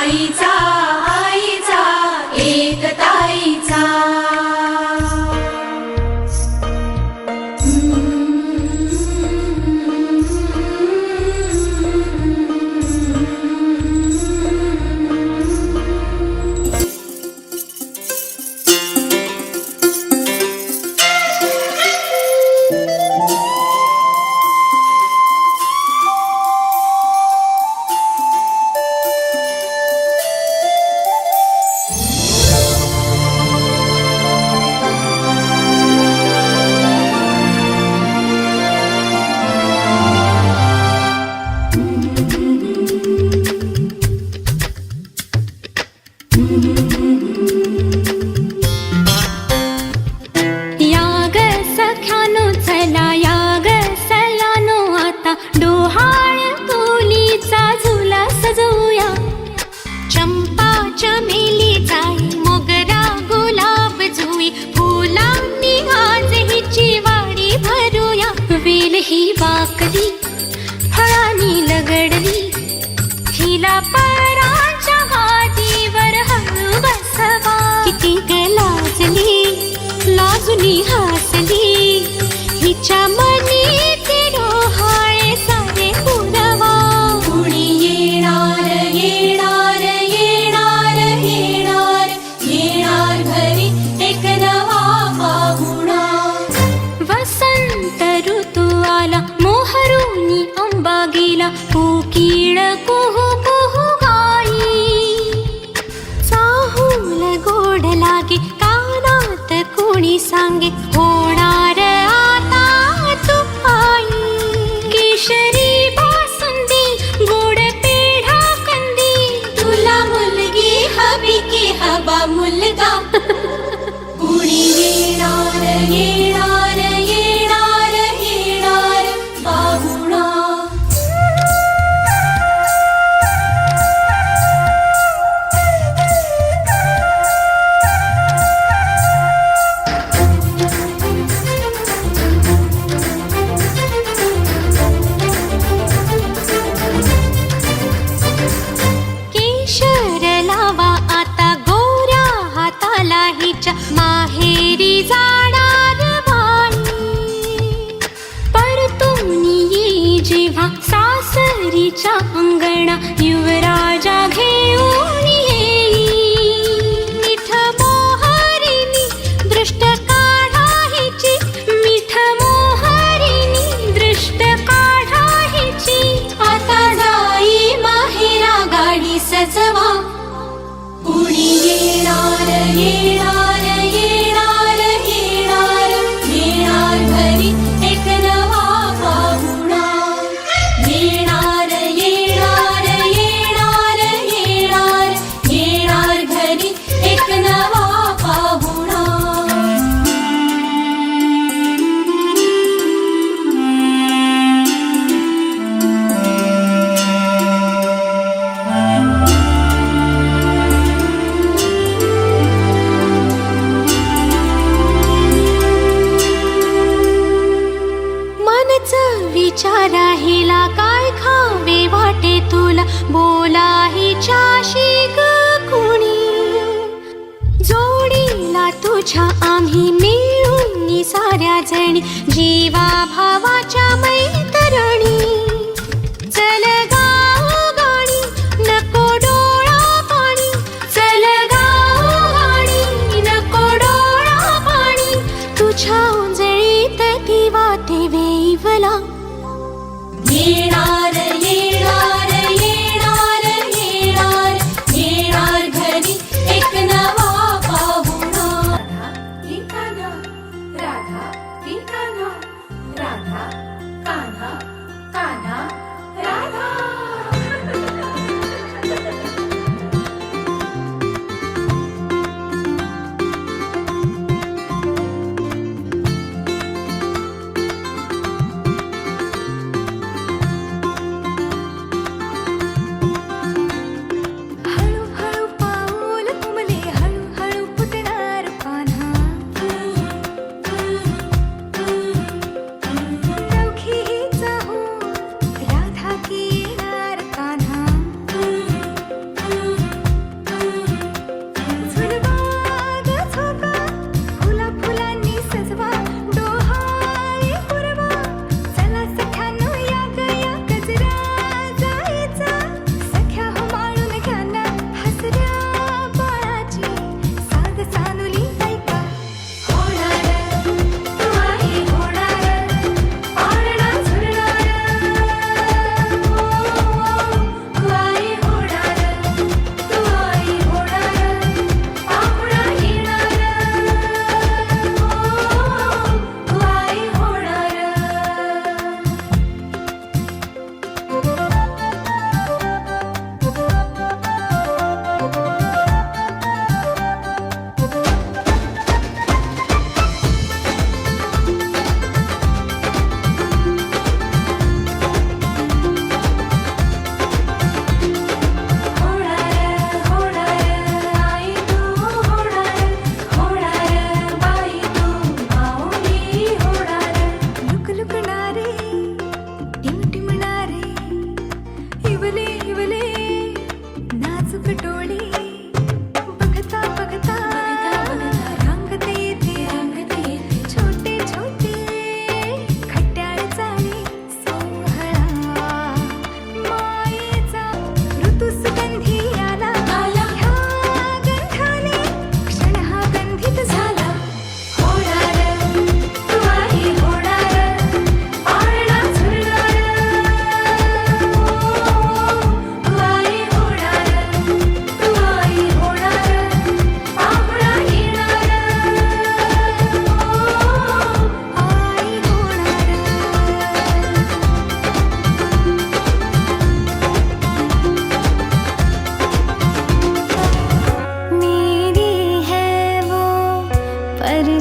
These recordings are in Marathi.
आईचा आईचा एक ताईचा ही वाकली फळांनी लगडली हिला पराच्या गादीवर हळू बसवा किती ग लाजली लाजुनी हसली हिच्या मनी ते डोहाळे सारे पुरवा कुणी येणार येणार येणार येणार येणार घरी एक नवा पाहुणा वसंत ऋतू आला मोहरुनी आंबा गेला कोकिळ कुहू कुहू गाई चाहूल गोड लागे कानात कोणी सांगे होणार आता तू आई केशरी बासुंदी गोड पेढा कंदी तुला मुलगी हवी की हवा मुलगा कुणी येणार येणार येणार येणार पाहुणा केशर लावा आता गोऱ्या हाताला हिच्या माहेरी जाणार बाई परतून ये जेव्हा सासरीच्या अंगणा युवराजा घेऊन येई मिठ मोहरिनी दृष्ट काढा हिची मिठ मोहरिनी दृष्ट काढा हिची आता जाई माहेरा गाडी सजवा कुणी येणार येणार येणार येणार येणार घरी एक नवा पाहुणा येणार येणार येणार येणार येणार घरी एक नवा पाहुणा मनच विचारा हिला काय खावे वाटे तुला बोला हिच्याशी ग कुणी जोडीला तुझ्या आम्ही मिळून साऱ्या जणी जीवा भावाच्या मैत्रिणी चल गाऊ गाणी नको डोळा पाणी चल गाऊ गाणी नको डोळा पाणी तुझ्या उंजळीत ती वाटे वेईवला येणार येणार येणार येणार येणार घरी एक नवा पाहुणा राधा राधा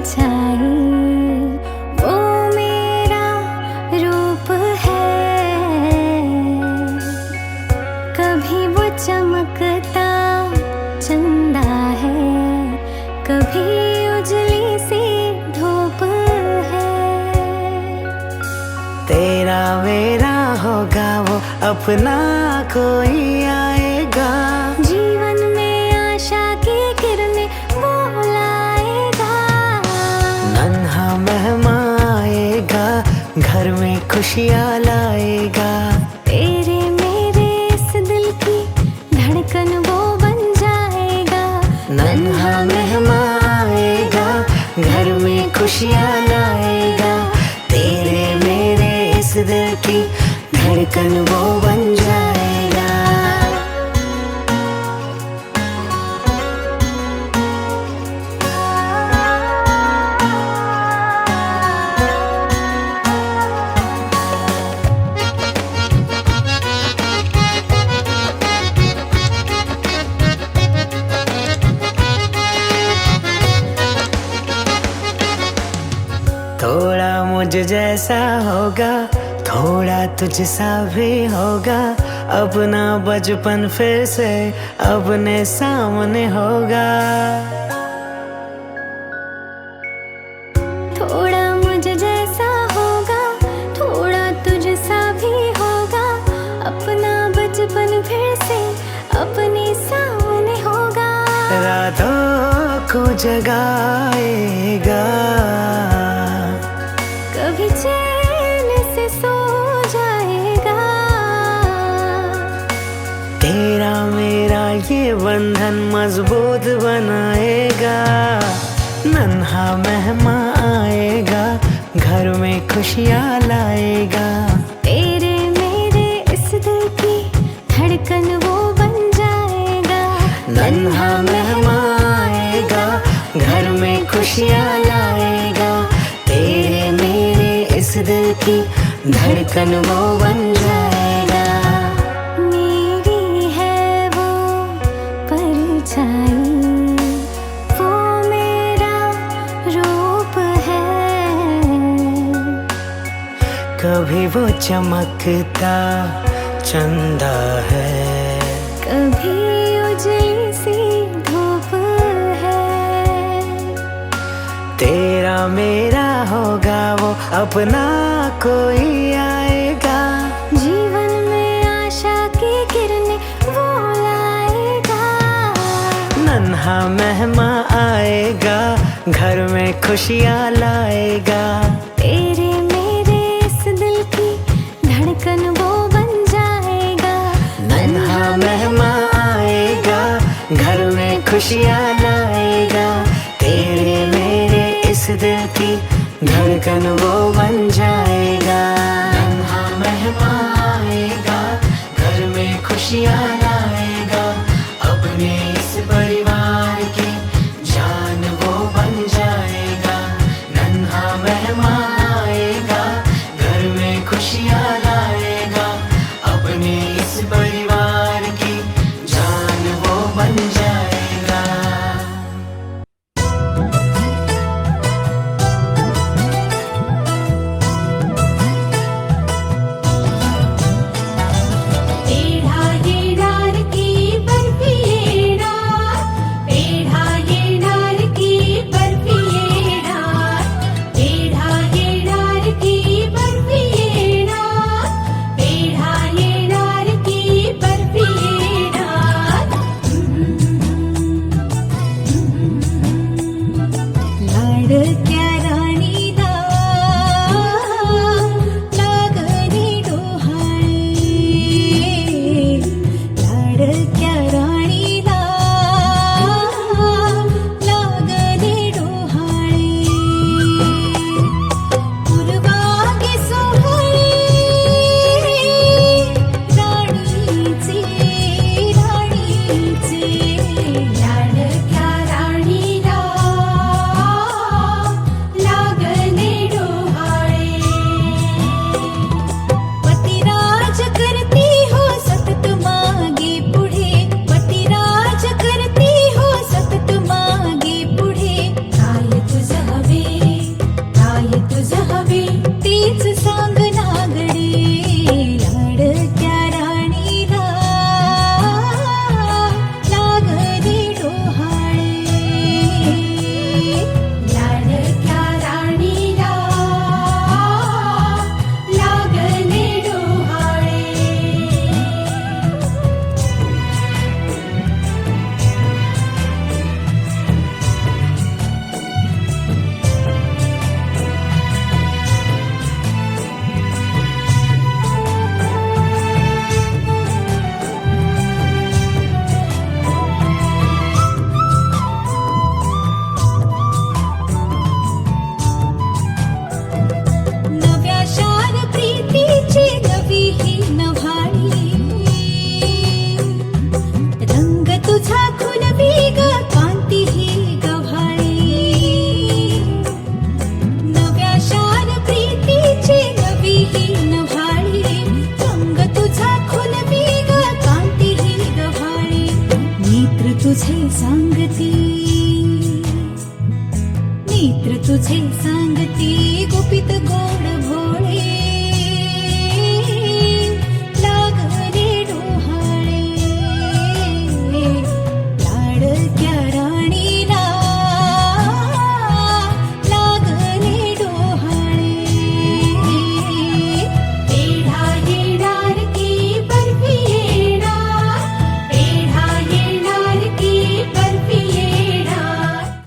परछाई वो मेरा रूप है। कभी वो चमकता चंदा है, कभी उजली सी धूप है। तेरा मेरा होगा वो अपना कोई आएगा, जीवन में आशा की किरणें वो लाएगा। नन्हा मेहमान आएगा, घर में खुशियाँ लाएगा। तेरे मेरे इस दिल की धड़कन वो बन जाएगा। नन्हा मेहमान आएगा, घर में खुशियाँ लाएगा। तेरे मेरे इस दिल की धड़कन वो बन जाएगा। थोड़ा मुझ जैसा होगा, थोड़ा तुझ सा भी होगा। अपना बचपन फिर से अपने सामने होगा। थोड़ा मुझ जैसा होगा, थोड़ा तुझ सा भी होगा। अपना बचपन फिर से अपने सामने होगा। रातों को जगाएगा, कभी चैन से सो जाएगा। तेरा मेरा ये बंधन मजबूत बनाएगा। नन्हा मेहमान आएगा, घर में खुशियाँ लाएगा। तेरे मेरे इस दिल की धड़कन वो बन जाएगा। नन्हा मेहमान आएगा, घर में खुशियाँ लाएगा। तेरे मेरे इस दिल की धड़कन वो बन जाएगा। मेरी है वो परछाई वो मेरा रूप है। कभी वो चमकता चंदा है, कभी उजली सी धूप है। तेरा मेरा होगा वो अपना कोई आएगा। जीवन में आशा की किरणें वो लाएगा। नन्हा मेहमान आएगा, घर में खुशियाँ लाएगा। तेरे मेरे इस दिल की धड़कन वो बन जाएगा। नन्हा मेहमान आएगा, घर में खुशियाँ लाएगा। तेरे मेरे इस दिल की धड़कन वो बन जाएगा। नन्हा मेहमान आएगा, घर में खुशियाँ लाएगा। अपने इस परिवार की जान वो बन जाएगा। नन्हा मेहमान आएगा, घर में खुशियाँ लाएगा। अपने इस परिवार की जान वो बन जाएगा। टेढ़ा टेढ़ा तुझे सांगती, नेत्र तुझे सांगती, गुपित गोड